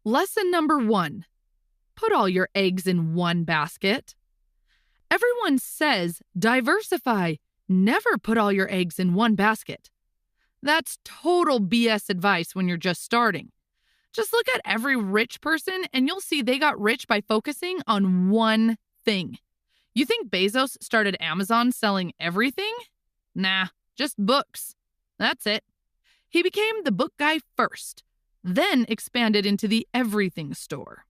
Lesson number 1. Put all your eggs in one basket. Everyone says diversify. Never put all your eggs in one basket. That's total BS advice when you're just starting. Just look at every rich person and you'll see they got rich by focusing on one thing. You think Bezos started Amazon selling everything? Nah, just books. That's it. He became the book guy first, then expanded into the everything store.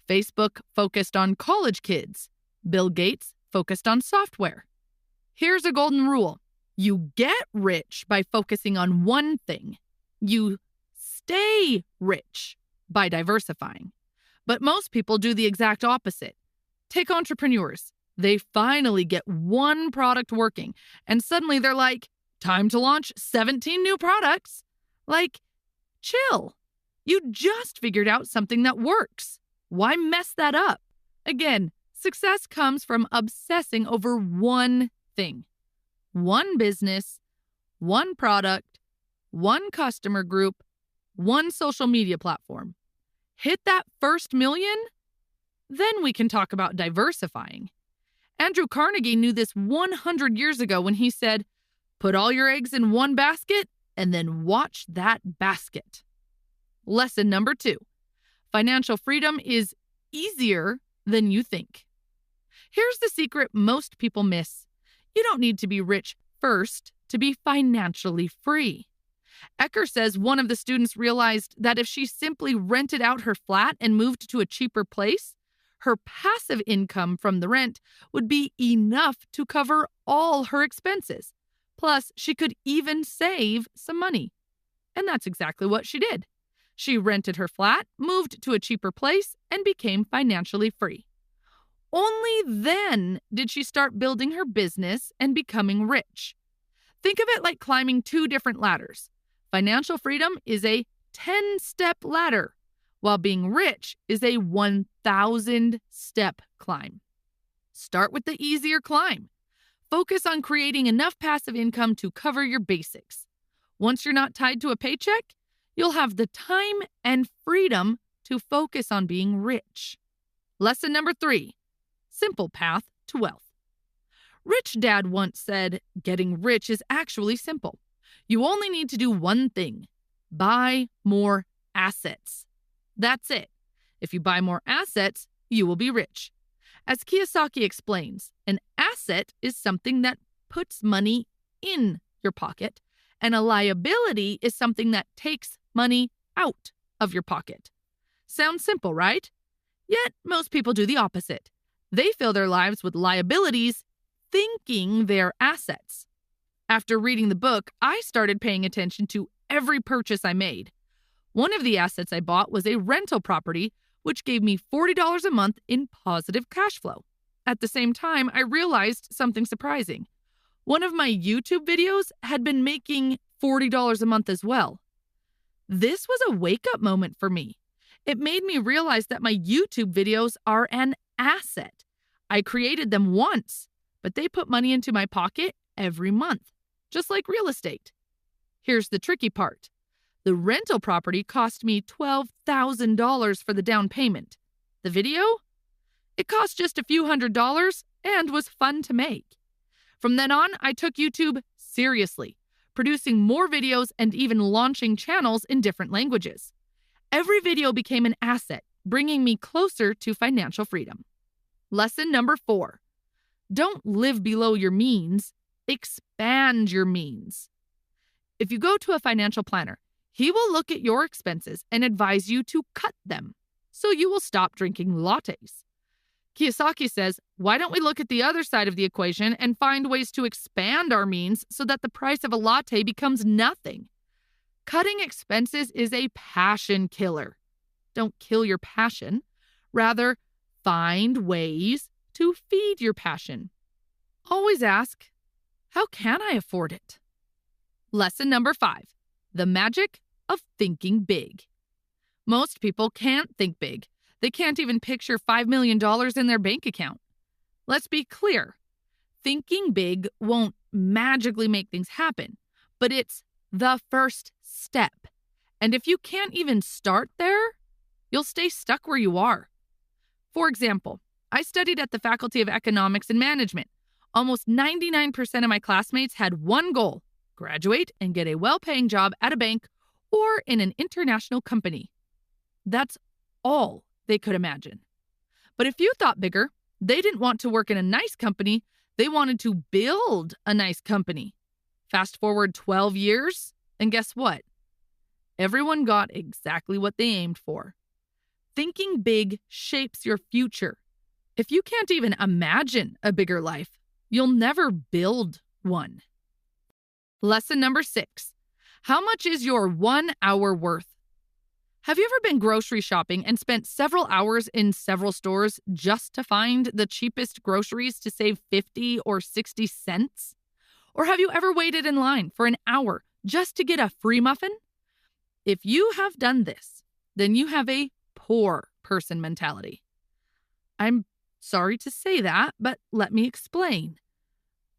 Facebook focused on college kids. Bill Gates focused on software. Here's a golden rule. You get rich by focusing on one thing. You stay rich by diversifying. But most people do the exact opposite. Take entrepreneurs. They finally get one product working, and suddenly they're like, time to launch 17 new products. Like, chill. You just figured out something that works. Why mess that up? Again, success comes from obsessing over one thing. One business, one product, one customer group, one social media platform. Hit that first million? Then we can talk about diversifying. Andrew Carnegie knew this 100 years ago when he said, put all your eggs in one basket and then watch that basket. Lesson number 2. Financial freedom is easier than you think. Here's the secret most people miss. You don't need to be rich first to be financially free. Ecker says one of the students realized that if she simply rented out her flat and moved to a cheaper place, her passive income from the rent would be enough to cover all her expenses. Plus, she could even save some money. And that's exactly what she did. She rented her flat, moved to a cheaper place, and became financially free. Only then did she start building her business and becoming rich. Think of it like climbing 2 different ladders. Financial freedom is a 10-step ladder, while being rich is a 1,000-step climb. Start with the easier climb. Focus on creating enough passive income to cover your basics. Once you're not tied to a paycheck, you'll have the time and freedom to focus on being rich. Lesson number 3. Simple path to wealth. Rich Dad once said, getting rich is actually simple. You only need to do one thing. Buy more assets. That's it. If you buy more assets, you will be rich. As Kiyosaki explains, an asset is something that puts money in your pocket, and a liability is something that takes money out of your pocket. Sounds simple, right? Yet most people do the opposite. They fill their lives with liabilities, thinking they're assets. After reading the book, I started paying attention to every purchase I made. One of the assets I bought was a rental property, which gave me $40 a month in positive cash flow. At the same time, I realized something surprising. One of my YouTube videos had been making $40 a month as well. This was a wake-up moment for me. It made me realize that my YouTube videos are an asset. I created them once, but they put money into my pocket every month, just like real estate. Here's the tricky part. The rental property cost me $12,000 for the down payment. The video? It cost just a few $100s and was fun to make. From then on, I took YouTube seriously, producing more videos and even launching channels in different languages. Every video became an asset, bringing me closer to financial freedom. Lesson number 4. Don't live below your means, expand your means. If you go to a financial planner, he will look at your expenses and advise you to cut them, so you will stop drinking lattes. Kiyosaki says, why don't we look at the other side of the equation and find ways to expand our means so that the price of a latte becomes nothing? Cutting expenses is a passion killer. Don't kill your passion. Rather, find ways to feed your passion. Always ask, how can I afford it? Lesson number 5. The magic of thinking big. Most people can't think big. They can't even picture $5 million in their bank account. Let's be clear. Thinking big won't magically make things happen, but it's the first step. And if you can't even start there, you'll stay stuck where you are. For example, I studied at the Faculty of Economics and Management. Almost 99% of my classmates had one goal: graduate and get a well-paying job at a bank or in an international company. That's all they could imagine. But if you thought bigger, they didn't want to work in a nice company, they wanted to build a nice company. Fast forward 12 years, and guess what? Everyone got exactly what they aimed for. Thinking big shapes your future. If you can't even imagine a bigger life, you'll never build one. Lesson number 6. How much is your 1 hour worth? Have you ever been grocery shopping and spent several hours in several stores just to find the cheapest groceries to save 50 or 60 cents? Or have you ever waited in line for an hour just to get a free muffin? If you have done this, then you have a poor person mentality. I'm sorry to say that, but let me explain.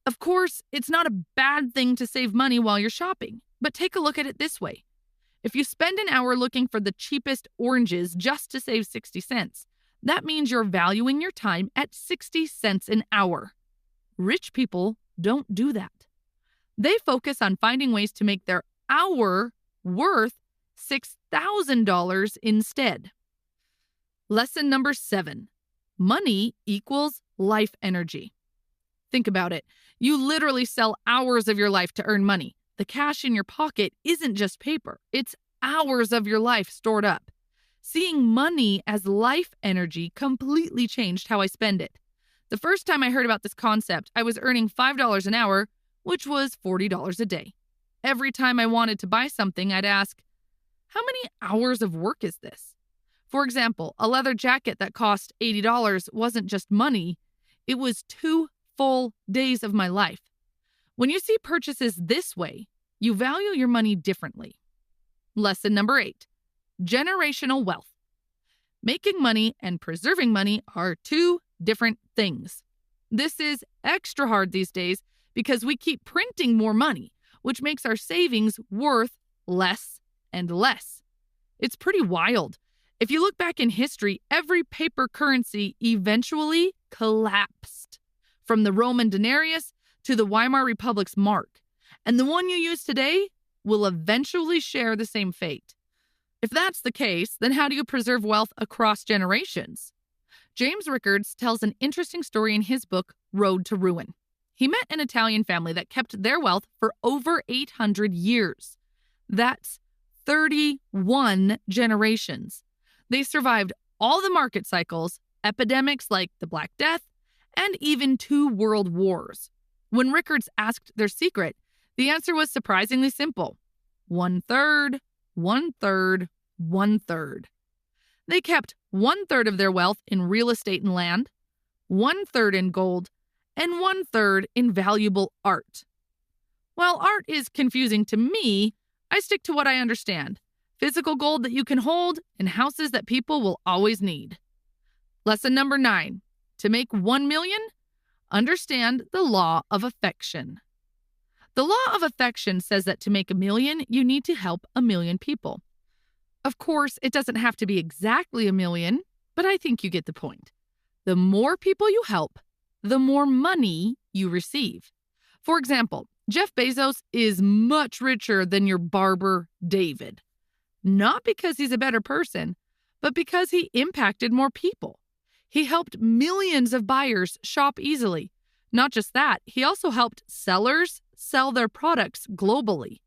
Of course, it's not a bad thing to save money while you're shopping, but take a look at it this way. If you spend an hour looking for the cheapest oranges just to save 60 cents, that means you're valuing your time at 60 cents an hour. Rich people don't do that. They focus on finding ways to make their hour worth $6,000 instead. Lesson number 7. Money equals life energy. Think about it. You literally sell hours of your life to earn money. The cash in your pocket isn't just paper. It's hours of your life stored up. Seeing money as life energy completely changed how I spend it. The first time I heard about this concept, I was earning $5 an hour, which was $40 a day. Every time I wanted to buy something, I'd ask, how many hours of work is this? For example, a leather jacket that cost $80 wasn't just money, it was 2 full days of my life. When you see purchases this way, you value your money differently. Lesson number 8. Generational wealth. Making money and preserving money are 2 different things. This is extra hard these days because we keep printing more money, which makes our savings worth less and less. It's pretty wild. If you look back in history, every paper currency eventually collapsed, from the Roman denarius to the Weimar Republic's mark. And the one you use today will eventually share the same fate. If that's the case, then how do you preserve wealth across generations? James Rickards tells an interesting story in his book, Road to Ruin. He met an Italian family that kept their wealth for over 800 years. That's 31 generations. They survived all the market cycles, epidemics like the Black Death, and even 2 world wars. When Rickards asked their secret, the answer was surprisingly simple. 1/3, 1/3, 1/3. They kept 1/3 of their wealth in real estate and land, 1/3 in gold, and 1/3 in valuable art. While art is confusing to me, I stick to what I understand. Physical gold that you can hold and houses that people will always need. Lesson number 9. To make 1 million, understand the law of affection. The law of affection says that to make 1 million, you need to help 1 million people. Of course, it doesn't have to be exactly 1 million, but I think you get the point. The more people you help, the more money you receive. For example, Jeff Bezos is much richer than your barber, David. Not because he's a better person, but because he impacted more people. He helped millions of buyers shop easily. Not just that, he also helped sellers sell their products globally.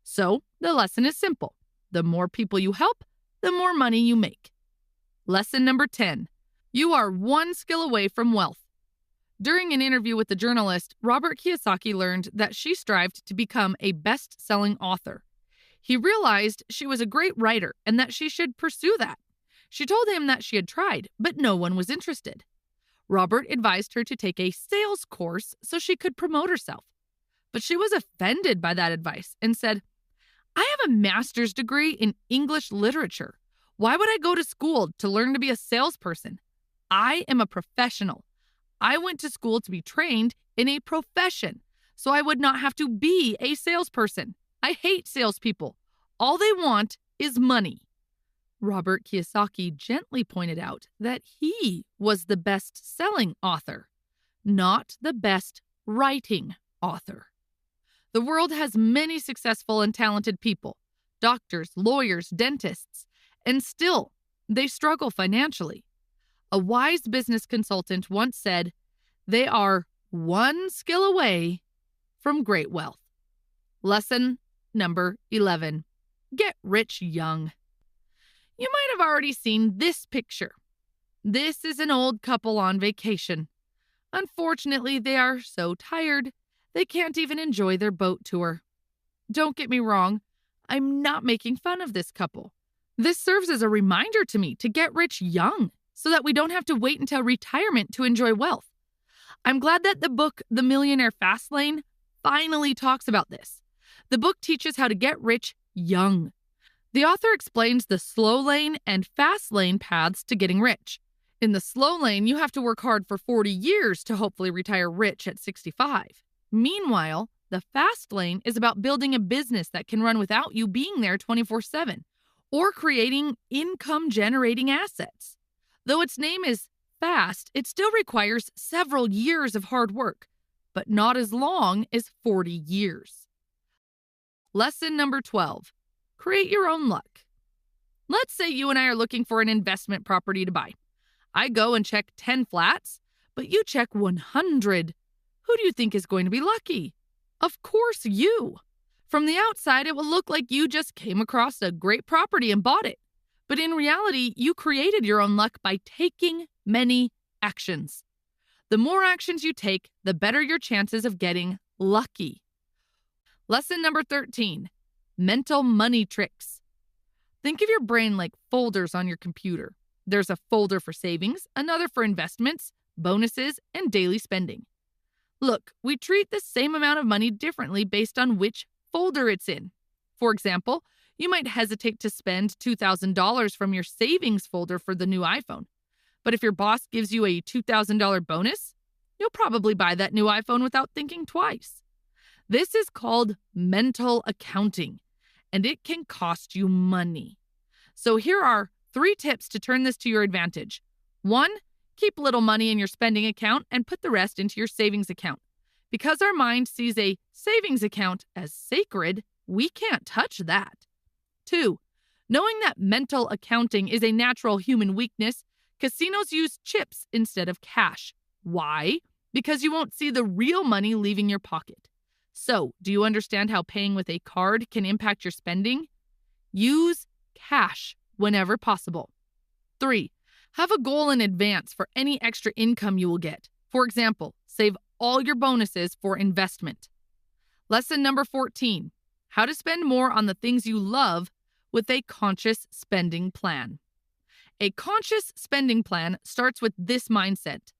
So, the lesson is simple. The more people you help, the more money you make. Lesson number 10. You are 1 skill away from wealth. During an interview with the journalist, Robert Kiyosaki learned that she strived to become a best-selling author. He realized she was a great writer and that she should pursue that. She told him that she had tried, but no one was interested. Robert advised her to take a sales course so she could promote herself. But she was offended by that advice and said, I have a master's degree in English literature. Why would I go to school to learn to be a salesperson? I am a professional. I went to school to be trained in a profession, so I would not have to be a salesperson. I hate salespeople. All they want is money. Robert Kiyosaki gently pointed out that he was the best-selling author, not the best writing author. The world has many successful and talented people, doctors, lawyers, dentists, and still they struggle financially. A wise business consultant once said, "They are one skill away from great wealth." Lesson number 11. Get rich young. You might have already seen this picture. This is an old couple on vacation. Unfortunately, they are so tired, they can't even enjoy their boat tour. Don't get me wrong, I'm not making fun of this couple. This serves as a reminder to me to get rich young so that we don't have to wait until retirement to enjoy wealth. I'm glad that the book, The Millionaire Fast Lane, finally talks about this. The book teaches how to get rich young. The author explains the slow lane and fast lane paths to getting rich. In the slow lane, you have to work hard for 40 years to hopefully retire rich at 65. Meanwhile, the fast lane is about building a business that can run without you being there 24/7 or creating income-generating assets. Though its name is fast, it still requires several years of hard work, but not as long as 40 years. Lesson number 12. Create your own luck. Let's say you and I are looking for an investment property to buy. I go and check 10 flats, but you check 100. Who do you think is going to be lucky? Of course, you. From the outside, it will look like you just came across a great property and bought it. But in reality, you created your own luck by taking many actions. The more actions you take, the better your chances of getting lucky. Lesson number 13. Mental money tricks. Think of your brain like folders on your computer. There's a folder for savings, another for investments, bonuses, and daily spending. Look, we treat the same amount of money differently based on which folder it's in. For example, you might hesitate to spend $2,000 from your savings folder for the new iPhone. But if your boss gives you a $2,000 bonus, you'll probably buy that new iPhone without thinking twice. This is called mental accounting, and it can cost you money. So here are 3 tips to turn this to your advantage. 1, keep little money in your spending account and put the rest into your savings account. Because our mind sees a savings account as sacred, we can't touch that. 2, knowing that mental accounting is a natural human weakness, casinos use chips instead of cash. Why? Because you won't see the real money leaving your pocket. So, do you understand how paying with a card can impact your spending? Use cash whenever possible. 3, have a goal in advance for any extra income you will get. For example, save all your bonuses for investment. Lesson number 14, how to spend more on the things you love with a conscious spending plan. A conscious spending plan starts with this mindset.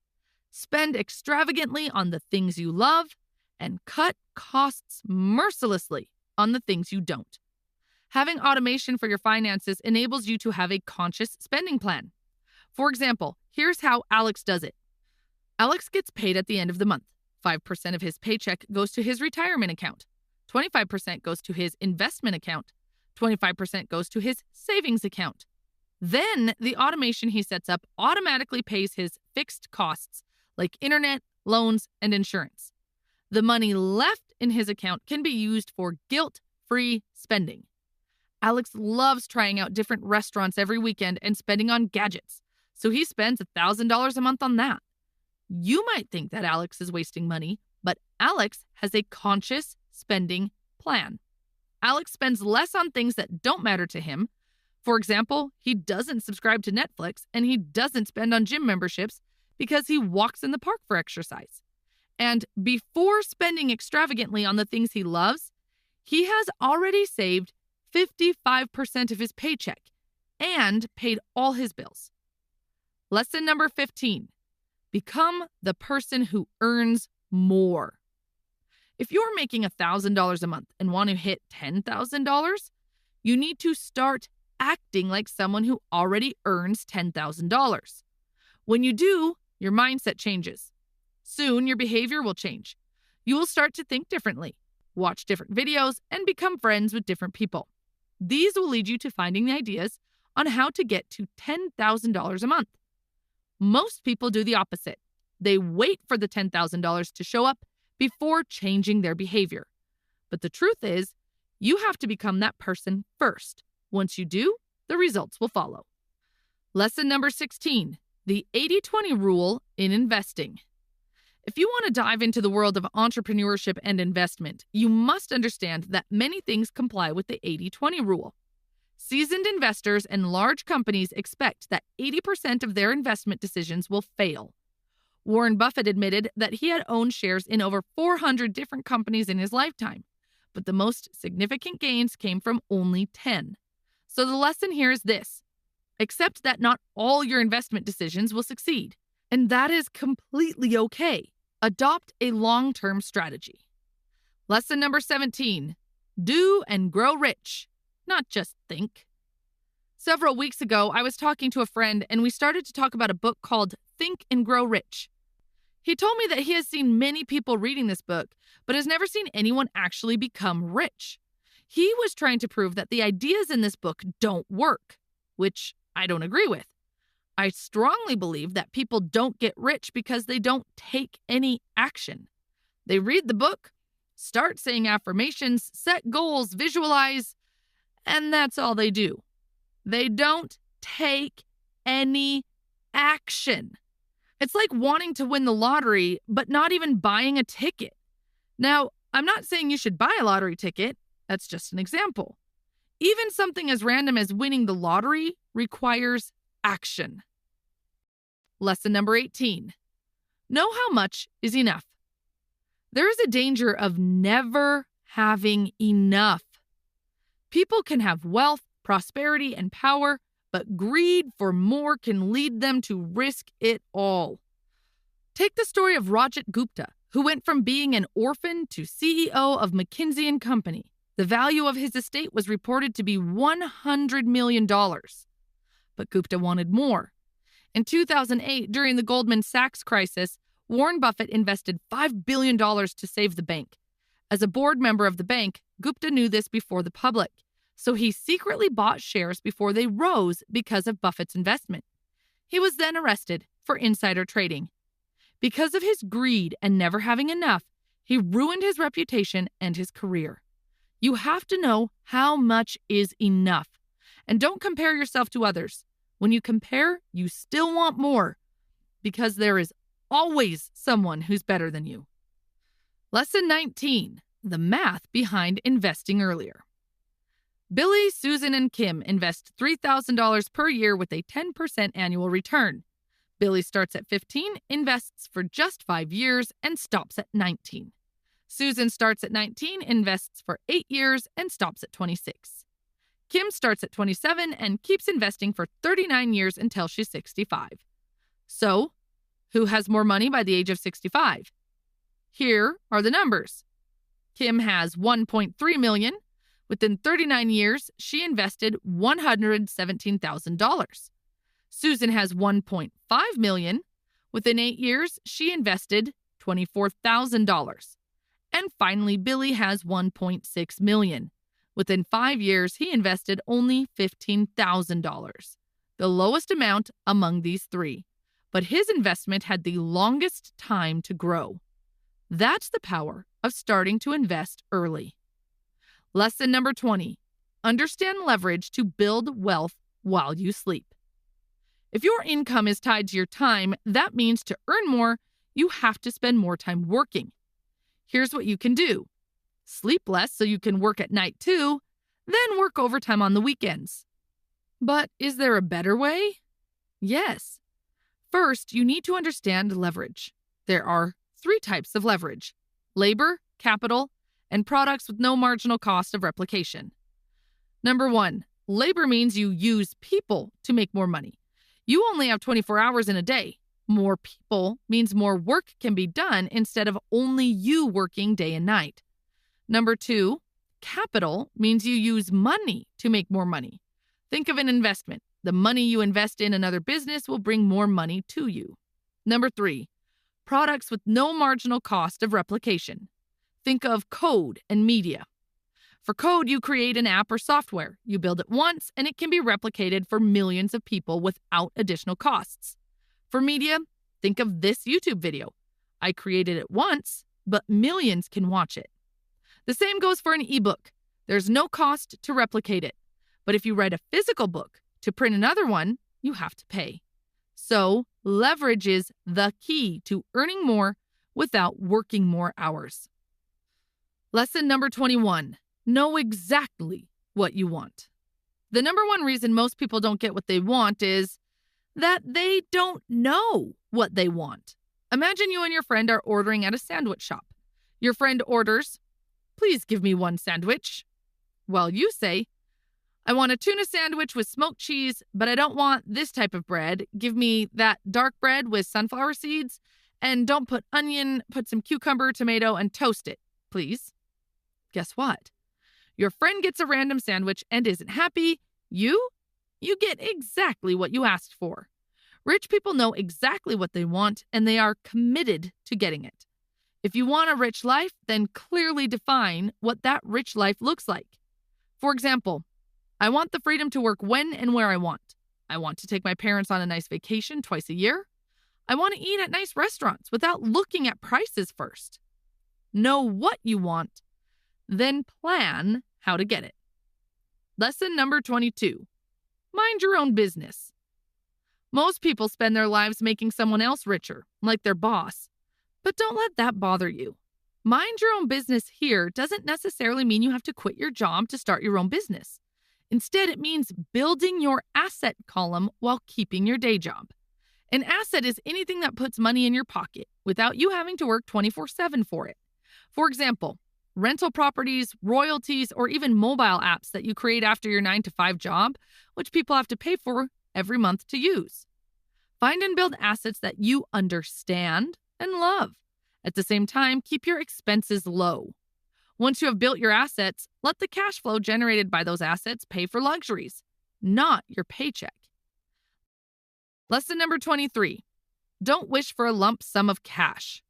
Spend extravagantly on the things you love and cut costs mercilessly on the things you don't. Having automation for your finances enables you to have a conscious spending plan. For example, here's how Alex does it. Alex gets paid at the end of the month. 5% of his paycheck goes to his retirement account. 25% goes to his investment account. 25% goes to his savings account. Then the automation he sets up automatically pays his fixed costs like internet, loans, and insurance. The money left in his account can be used for guilt-free spending. Alex loves trying out different restaurants every weekend and spending on gadgets, so he spends $1,000 a month on that. You might think that Alex is wasting money, but Alex has a conscious spending plan. Alex spends less on things that don't matter to him. For example, he doesn't subscribe to Netflix and he doesn't spend on gym memberships because he walks in the park for exercise. And before spending extravagantly on the things he loves, he has already saved 55% of his paycheck and paid all his bills. Lesson number 15, become the person who earns more. If you're making $1,000 a month and want to hit $10,000, you need to start acting like someone who already earns $10,000. When you do, your mindset changes. Soon, your behavior will change. You will start to think differently, watch different videos, and become friends with different people. These will lead you to finding the ideas on how to get to $10,000 a month. Most people do the opposite. They wait for the $10,000 to show up before changing their behavior. But the truth is, you have to become that person first. Once you do, the results will follow. Lesson number 16, the 80-20 rule in investing. If you want to dive into the world of entrepreneurship and investment, you must understand that many things comply with the 80-20 rule. Seasoned investors and large companies expect that 80% of their investment decisions will fail. Warren Buffett admitted that he had owned shares in over 400 different companies in his lifetime, but the most significant gains came from only 10. So the lesson here is this: accept that not all your investment decisions will succeed, and that is completely okay. Adopt a long-term strategy. Lesson number 17, do and grow rich, not just think. Several weeks ago, I was talking to a friend and we started to talk about a book called Think and Grow Rich. He told me that he has seen many people reading this book, but has never seen anyone actually become rich. He was trying to prove that the ideas in this book don't work, which I don't agree with. I strongly believe that people don't get rich because they don't take any action. They read the book, start saying affirmations, set goals, visualize, and that's all they do. They don't take any action. It's like wanting to win the lottery, but not even buying a ticket. Now, I'm not saying you should buy a lottery ticket. That's just an example. Even something as random as winning the lottery requires action. Lesson number 18. Know how much is enough. There is a danger of never having enough. People can have wealth, prosperity, and power, but greed for more can lead them to risk it all. Take the story of Rajat Gupta, who went from being an orphan to CEO of McKinsey & Company. The value of his estate was reported to be $100 million. But Gupta wanted more. In 2008, during the Goldman Sachs crisis, Warren Buffett invested $5 billion to save the bank. As a board member of the bank, Gupta knew this before the public, so he secretly bought shares before they rose because of Buffett's investment. He was then arrested for insider trading. Because of his greed and never having enough, he ruined his reputation and his career. You have to know how much is enough. And don't compare yourself to others. When you compare, you still want more, because there is always someone who's better than you. Lesson 19, the math behind investing earlier. Billy, Susan, and Kim invest $3,000 per year with a 10% annual return. Billy starts at 15, invests for just 5 years, and stops at 19. Susan starts at 19, invests for 8 years, and stops at 26. Kim starts at 27 and keeps investing for 39 years until she's 65. So, who has more money by the age of 65? Here are the numbers. Kim has $1.3 million. Within 39 years, she invested $117,000. Susan has $1.5 million. Within 8 years, she invested $24,000. And finally, Billy has $1.6 million. Within 5 years, he invested only $15,000, the lowest amount among these three. But his investment had the longest time to grow. That's the power of starting to invest early. Lesson number 20. Understand leverage to build wealth while you sleep. If your income is tied to your time, that means to earn more, you have to spend more time working. Here's what you can do. Sleep less so you can work at night too, then work overtime on the weekends. But is there a better way? Yes. First, you need to understand leverage. There are 3 types of leverage: labor, capital, and products with no marginal cost of replication. Number 1, labor means you use people to make more money. You only have 24 hours in a day. More people means more work can be done instead of only you working day and night. Number 2, capital means you use money to make more money. Think of an investment. The money you invest in another business will bring more money to you. Number 3, products with no marginal cost of replication. Think of code and media. For code, you create an app or software. You build it once, and it can be replicated for millions of people without additional costs. For media, think of this YouTube video. I created it once, but millions can watch it. The same goes for an ebook. There's no cost to replicate it. But if you write a physical book, to print another one, you have to pay. So, leverage is the key to earning more without working more hours. Lesson number 21. Know exactly what you want. The number one reason most people don't get what they want is that they don't know what they want. Imagine you and your friend are ordering at a sandwich shop. Your friend orders, "Please give me one sandwich." While you say, "I want a tuna sandwich with smoked cheese, but I don't want this type of bread. Give me that dark bread with sunflower seeds, and don't put onion, put some cucumber, tomato, and toast it, please." Guess what? Your friend gets a random sandwich and isn't happy. You get exactly what you asked for. Rich people know exactly what they want, and they are committed to getting it. If you want a rich life, then clearly define what that rich life looks like. For example, I want the freedom to work when and where I want. I want to take my parents on a nice vacation twice a year. I want to eat at nice restaurants without looking at prices first. Know what you want, then plan how to get it. Lesson number 22. Mind your own business. Most people spend their lives making someone else richer, like their boss. But don't let that bother you. Mind your own business here doesn't necessarily mean you have to quit your job to start your own business. Instead, it means building your asset column while keeping your day job. An asset is anything that puts money in your pocket without you having to work 24/7 for it. For example, rental properties, royalties, or even mobile apps that you create after your 9-to-5 job, which people have to pay for every month to use. Find and build assets that you understand and love. At the same time, keep your expenses low. Once you have built your assets, let the cash flow generated by those assets pay for luxuries, not your paycheck. Lesson number 23. Don't wish for a lump sum of cash.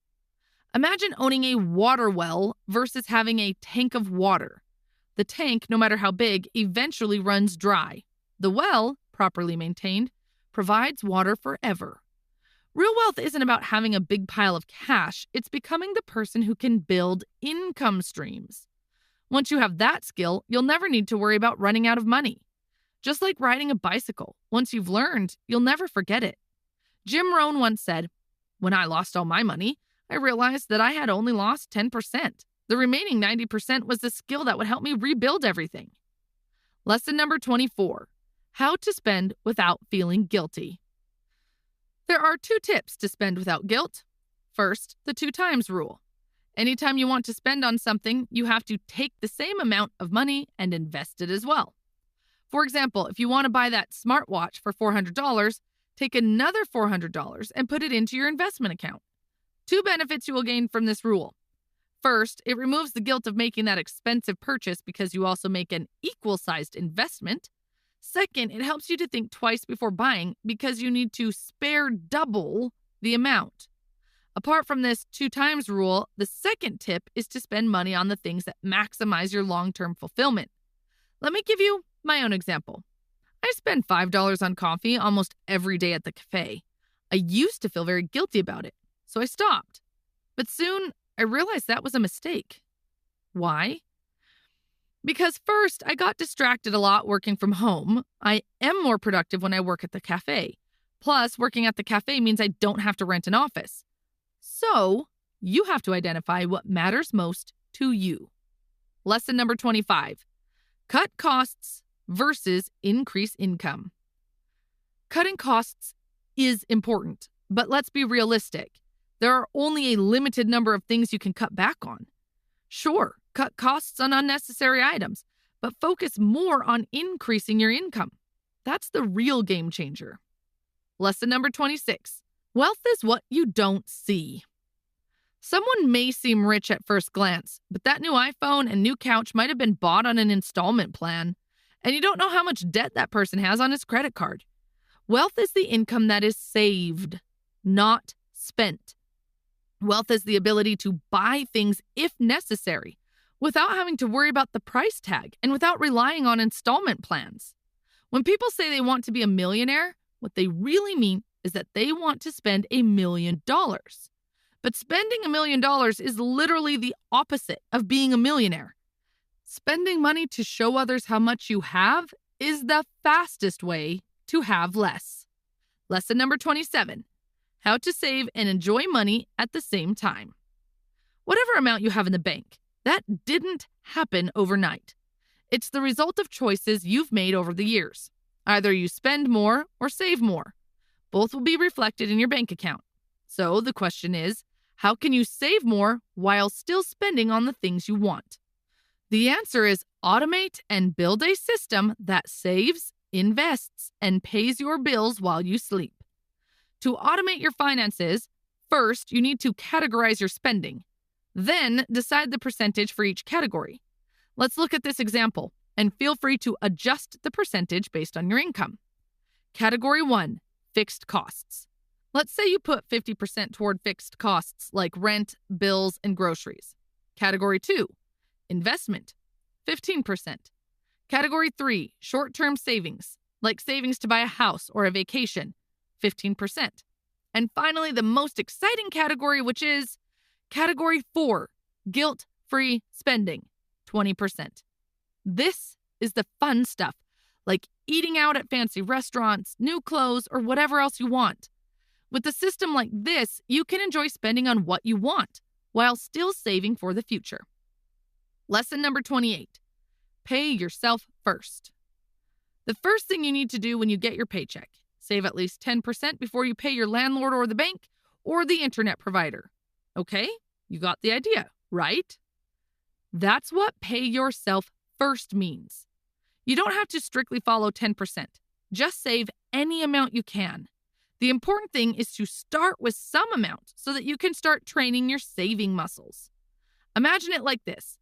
Imagine owning a water well versus having a tank of water. The tank, no matter how big, eventually runs dry. The well, properly maintained, provides water forever. Real wealth isn't about having a big pile of cash. It's becoming the person who can build income streams. Once you have that skill, you'll never need to worry about running out of money. Just like riding a bicycle, once you've learned, you'll never forget it. Jim Rohn once said, "When I lost all my money, I realized that I had only lost 10%. The remaining 90% was the skill that would help me rebuild everything." Lesson number 24. How to spend without feeling guilty. There are 2 tips to spend without guilt. First, the 2 times rule. Anytime you want to spend on something, you have to take the same amount of money and invest it as well. For example, if you want to buy that smartwatch for $400, take another $400 and put it into your investment account. 2 benefits you will gain from this rule. First, it removes the guilt of making that expensive purchase because you also make an equal-sized investment. Second, it helps you to think twice before buying because you need to spare double the amount. Apart from this 2 times rule, the second tip is to spend money on the things that maximize your long-term fulfillment. Let me give you my own example. I spend $5 on coffee almost every day at the cafe. I used to feel very guilty about it, so I stopped. But soon, I realized that was a mistake. Why? Because first, I got distracted a lot working from home. I am more productive when I work at the cafe. Plus, working at the cafe means I don't have to rent an office. So, you have to identify what matters most to you. Lesson number 25. Cut costs versus increase income. Cutting costs is important, but let's be realistic. There are only a limited number of things you can cut back on. Sure, cut costs on unnecessary items, but focus more on increasing your income. That's the real game changer. Lesson number 26. Wealth is what you don't see. Someone may seem rich at first glance, but that new iPhone and new couch might have been bought on an installment plan, and you don't know how much debt that person has on his credit card. Wealth is the income that is saved, not spent. Wealth is the ability to buy things if necessary, without having to worry about the price tag and without relying on installment plans. When people say they want to be a millionaire, what they really mean is that they want to spend $1 million. But spending $1 million is literally the opposite of being a millionaire. Spending money to show others how much you have is the fastest way to have less. Lesson number 27, how to save and enjoy money at the same time. Whatever amount you have in the bank, that didn't happen overnight. It's the result of choices you've made over the years. Either you spend more or save more. Both will be reflected in your bank account. So the question is, how can you save more while still spending on the things you want? The answer is automate and build a system that saves, invests, and pays your bills while you sleep. To automate your finances, first you need to categorize your spending. Then decide the percentage for each category. Let's look at this example, and feel free to adjust the percentage based on your income. Category 1, fixed costs. Let's say you put 50% toward fixed costs like rent, bills, and groceries. Category 2, investment, 15%. Category 3, short-term savings, like savings to buy a house or a vacation, 15%. And finally, the most exciting category, which is Category 4, guilt-free spending, 20%. This is the fun stuff, like eating out at fancy restaurants, new clothes, or whatever else you want. With a system like this, you can enjoy spending on what you want while still saving for the future. Lesson number 28, pay yourself first. The first thing you need to do when you get your paycheck, save at least 10% before you pay your landlord or the bank or the internet provider. Okay, you got the idea, right? That's what pay yourself first means. You don't have to strictly follow 10%. Just save any amount you can. The important thing is to start with some amount so that you can start training your saving muscles. Imagine it like this.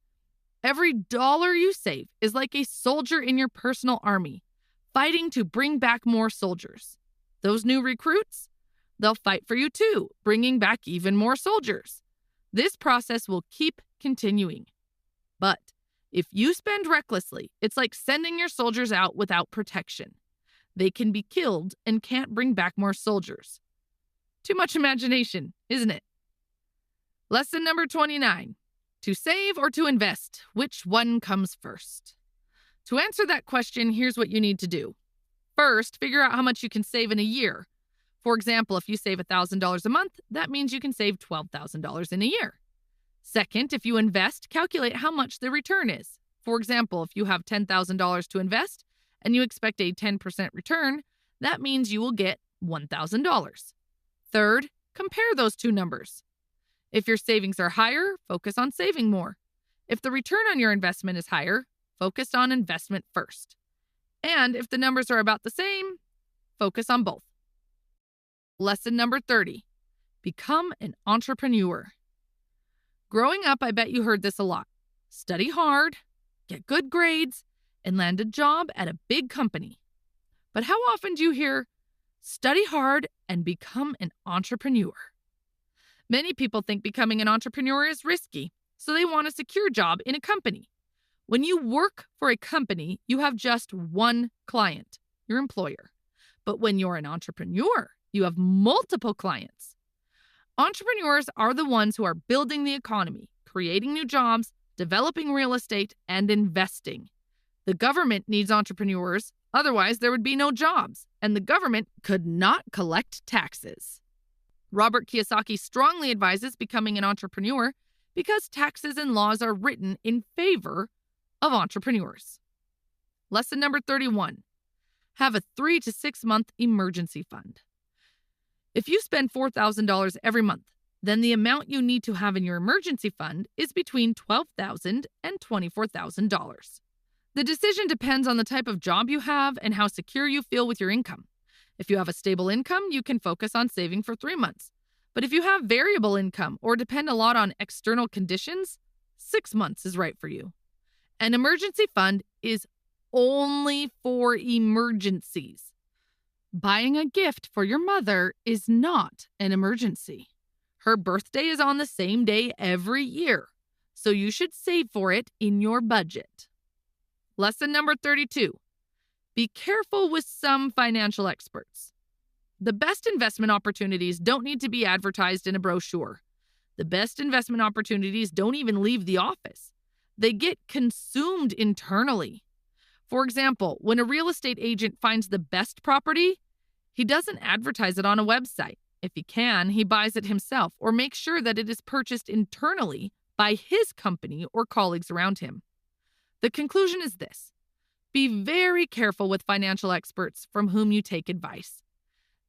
Every dollar you save is like a soldier in your personal army, fighting to bring back more soldiers. Those new recruits, they'll fight for you too, bringing back even more soldiers. This process will keep continuing. But if you spend recklessly, it's like sending your soldiers out without protection. They can be killed and can't bring back more soldiers. Too much imagination, isn't it? Lesson number 29. To save or to invest, which one comes first? To answer that question, here's what you need to do. First, figure out how much you can save in a year. For example, if you save $1,000 a month, that means you can save $12,000 in a year. Second, if you invest, calculate how much the return is. For example, if you have $10,000 to invest and you expect a 10% return, that means you will get $1,000. Third, compare those two numbers. If your savings are higher, focus on saving more. If the return on your investment is higher, focus on investment first. And if the numbers are about the same, focus on both. Lesson number 30. Become an entrepreneur. Growing up, I bet you heard this a lot. Study hard, get good grades, and land a job at a big company. But how often do you hear, study hard and become an entrepreneur? Many people think becoming an entrepreneur is risky, so they want a secure job in a company. When you work for a company, you have just one client, your employer. But when you're an entrepreneur, you have multiple clients. Entrepreneurs are the ones who are building the economy, creating new jobs, developing real estate, and investing. The government needs entrepreneurs, otherwise there would be no jobs, and the government could not collect taxes. Robert Kiyosaki strongly advises becoming an entrepreneur because taxes and laws are written in favor of entrepreneurs. Lesson number 31. Have a 3 to 6 month emergency fund. If you spend $4,000 every month, then the amount you need to have in your emergency fund is between $12,000 and $24,000. The decision depends on the type of job you have and how secure you feel with your income. If you have a stable income, you can focus on saving for 3 months. But if you have variable income or depend a lot on external conditions, 6 months is right for you. An emergency fund is only for emergencies. Buying a gift for your mother is not an emergency. Her birthday is on the same day every year. so you should save for it in your budget. Lesson number 32. Be careful with some financial experts. The best investment opportunities don't need to be advertised in a brochure. The best investment opportunities don't even leave the office. They get consumed internally. For example, when a real estate agent finds the best property, he doesn't advertise it on a website. If he can, he buys it himself or makes sure that it is purchased internally by his company or colleagues around him. The conclusion is this: be very careful with financial experts from whom you take advice.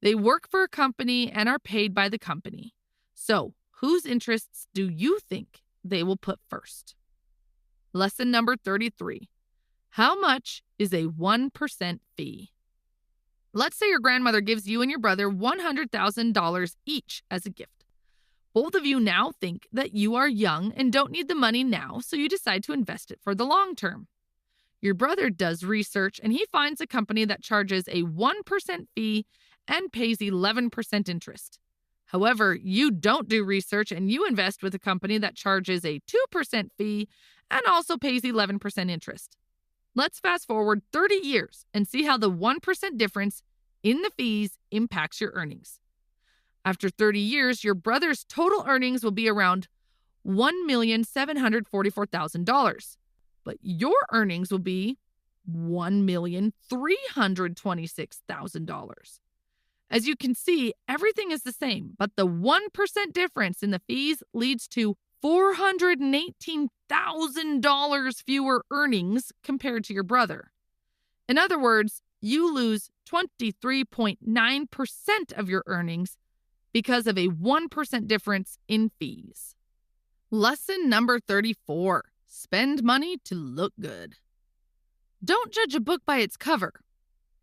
They work for a company and are paid by the company. So, whose interests do you think they will put first? Lesson number 33. How much is a 1% fee? Let's say your grandmother gives you and your brother $100,000 each as a gift. Both of you now think that you are young and don't need the money now, so you decide to invest it for the long term. Your brother does research and he finds a company that charges a 1% fee and pays 11% interest. However, you don't do research and you invest with a company that charges a 2% fee and also pays 11% interest. Let's fast forward 30 years and see how the 1% difference in the fees impacts your earnings. After 30 years, your brother's total earnings will be around $1,744,000, but your earnings will be $1,326,000. As you can see, everything is the same, but the 1% difference in the fees leads to $418,000 fewer earnings compared to your brother. In other words, you lose 23.9% of your earnings because of a 1% difference in fees. Lesson number 34. Spend money to look good. Don't judge a book by its cover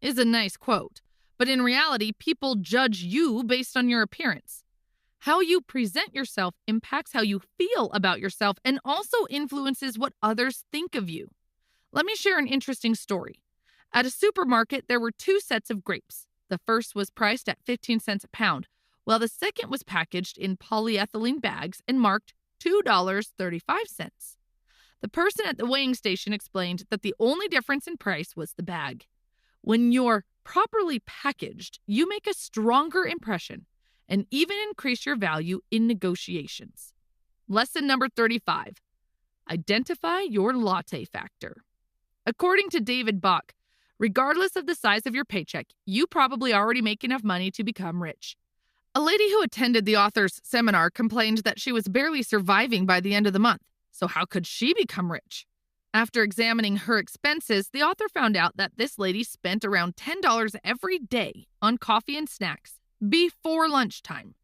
is a nice quote, but in reality, people judge you based on your appearance. How you present yourself impacts how you feel about yourself and also influences what others think of you. Let me share an interesting story. At a supermarket, there were 2 sets of grapes. The first was priced at 15 cents a pound, while the second was packaged in polyethylene bags and marked $2.35. The person at the weighing station explained that the only difference in price was the bag. When you're properly packaged, you make a stronger impression and even increase your value in negotiations. Lesson number 35. Identify your latte factor. According to David Bach, regardless of the size of your paycheck, you probably already make enough money to become rich. A lady who attended the author's seminar complained that she was barely surviving by the end of the month. So how could she become rich? After examining her expenses, the author found out that this lady spent around $10 every day on coffee and snacks before lunchtime.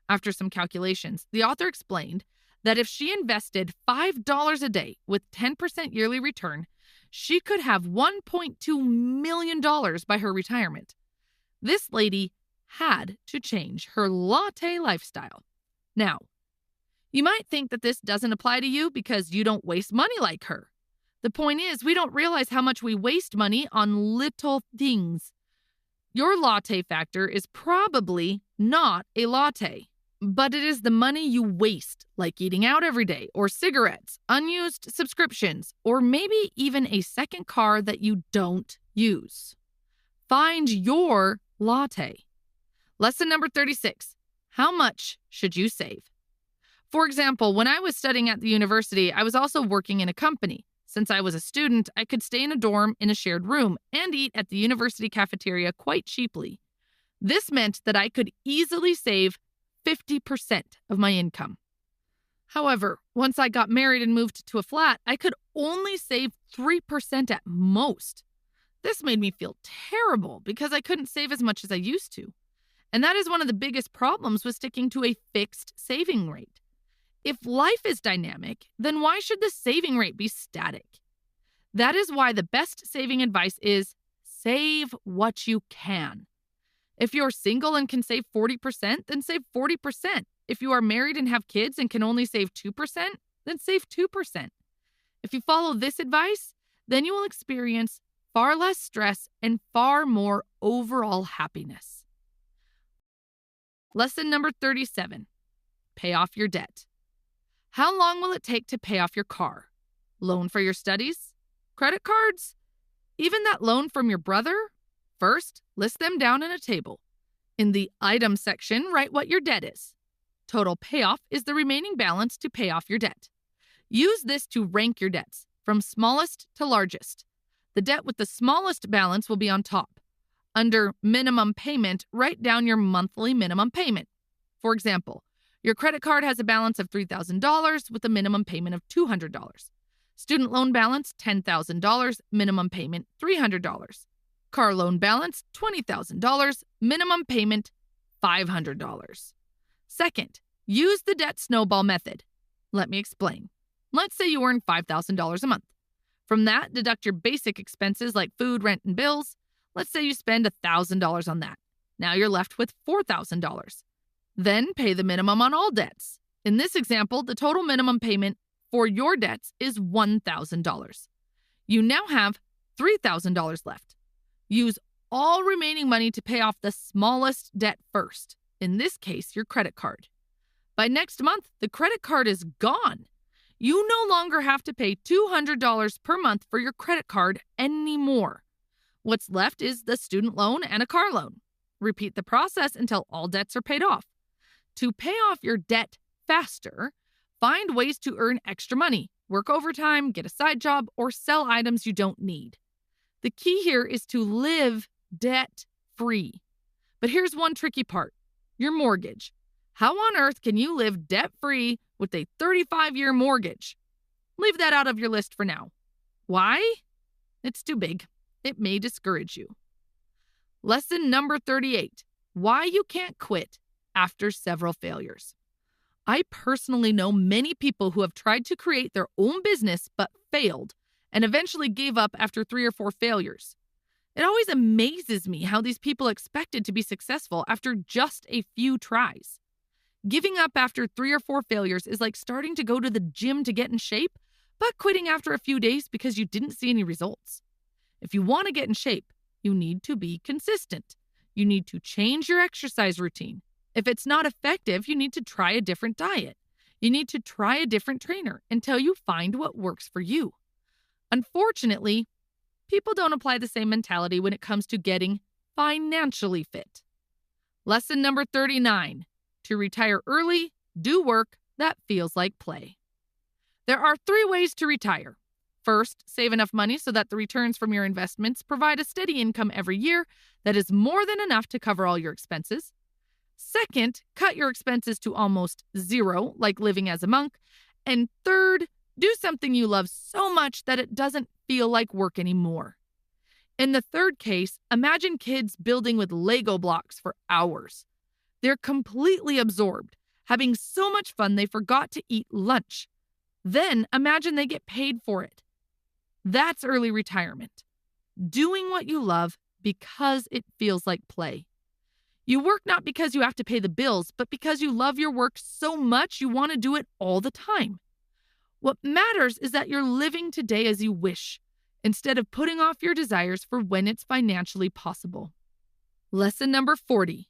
After some calculations, the author explained that if she invested $5 a day with 10% yearly return, she could have $1.2 million by her retirement. This lady had to change her latte lifestyle. Now, you might think that this doesn't apply to you because you don't waste money like her. The point is, we don't realize how much we waste money on little things. Your latte factor is probably not a latte, but it is the money you waste, like eating out every day, or cigarettes, unused subscriptions, or maybe even a second car that you don't use. Find your latte. Lesson number 36. How much should you save? For example, when I was studying at the university, I was also working in a company. Since I was a student, I could stay in a dorm in a shared room and eat at the university cafeteria quite cheaply. This meant that I could easily save 50% of my income. However, once I got married and moved to a flat, I could only save 3% at most. This made me feel terrible because I couldn't save as much as I used to. And that is one of the biggest problems with sticking to a fixed saving rate. If life is dynamic, then why should the saving rate be static? That is why the best saving advice is save what you can. If you're single and can save 40%, then save 40%. If you are married and have kids and can only save 2%, then save 2%. If you follow this advice, then you will experience far less stress and far more overall happiness. Lesson number 37. Pay off your debt. How long will it take to pay off your car? Loan for your studies? Credit cards? Even that loan from your brother? First, list them down in a table. In the item section, write what your debt is. Total payoff is the remaining balance to pay off your debt. Use this to rank your debts, from smallest to largest. The debt with the smallest balance will be on top. Under minimum payment, write down your monthly minimum payment. For example, your credit card has a balance of $3,000 with a minimum payment of $200. Student loan balance, $10,000, minimum payment, $300. Car loan balance, $20,000, minimum payment, $500. Second, use the debt snowball method. Let me explain. Let's say you earn $5,000 a month. From that, deduct your basic expenses like food, rent, and bills. Let's say you spend $1,000 on that. Now you're left with $4,000. Then pay the minimum on all debts. In this example, the total minimum payment for your debts is $1,000. You now have $3,000 left. Use all remaining money to pay off the smallest debt first, in this case, your credit card. By next month, the credit card is gone. You no longer have to pay $200 per month for your credit card anymore. What's left is the student loan and a car loan. Repeat the process until all debts are paid off. To pay off your debt faster, find ways to earn extra money, work overtime, get a side job, or sell items you don't need. The key here is to live debt-free. But here's one tricky part: your mortgage. How on earth can you live debt-free with a 35-year mortgage? Leave that out of your list for now. Why? It's too big. It may discourage you. Lesson number 38: why you can't quit after several failures. I personally know many people who have tried to create their own business but failed and eventually gave up after 3 or 4 failures. It always amazes me how these people expected to be successful after just a few tries. Giving up after 3 or 4 failures is like starting to go to the gym to get in shape, but quitting after a few days because you didn't see any results. If you want to get in shape, you need to be consistent. You need to change your exercise routine. If it's not effective, you need to try a different diet. You need to try a different trainer until you find what works for you. Unfortunately, people don't apply the same mentality when it comes to getting financially fit. Lesson number 39: to retire early, do work that feels like play. There are 3 ways to retire. First, save enough money so that the returns from your investments provide a steady income every year that is more than enough to cover all your expenses. Second, cut your expenses to almost zero, like living as a monk. And third, do something you love so much that it doesn't feel like work anymore. In the third case, imagine kids building with Lego blocks for hours. They're completely absorbed, having so much fun they forgot to eat lunch. Then imagine they get paid for it. That's early retirement. Doing what you love because it feels like play. You work not because you have to pay the bills, but because you love your work so much you want to do it all the time. What matters is that you're living today as you wish, instead of putting off your desires for when it's financially possible. Lesson number 40: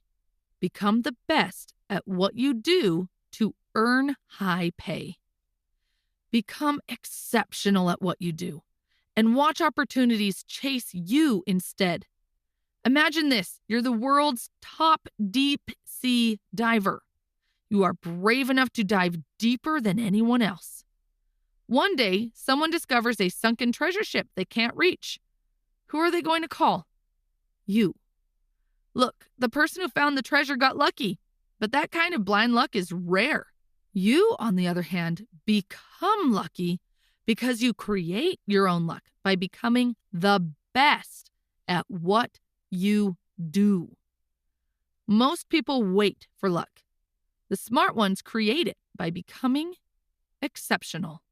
become the best at what you do to earn high pay. Become exceptional at what you do, and watch opportunities chase you instead. Imagine this: you're the world's top deep sea diver. You are brave enough to dive deeper than anyone else. One day, someone discovers a sunken treasure ship they can't reach. Who are they going to call? You. Look, the person who found the treasure got lucky, but that kind of blind luck is rare. You, on the other hand, become lucky because you create your own luck by becoming the best at what you do. Most people wait for luck. The smart ones create it by becoming exceptional.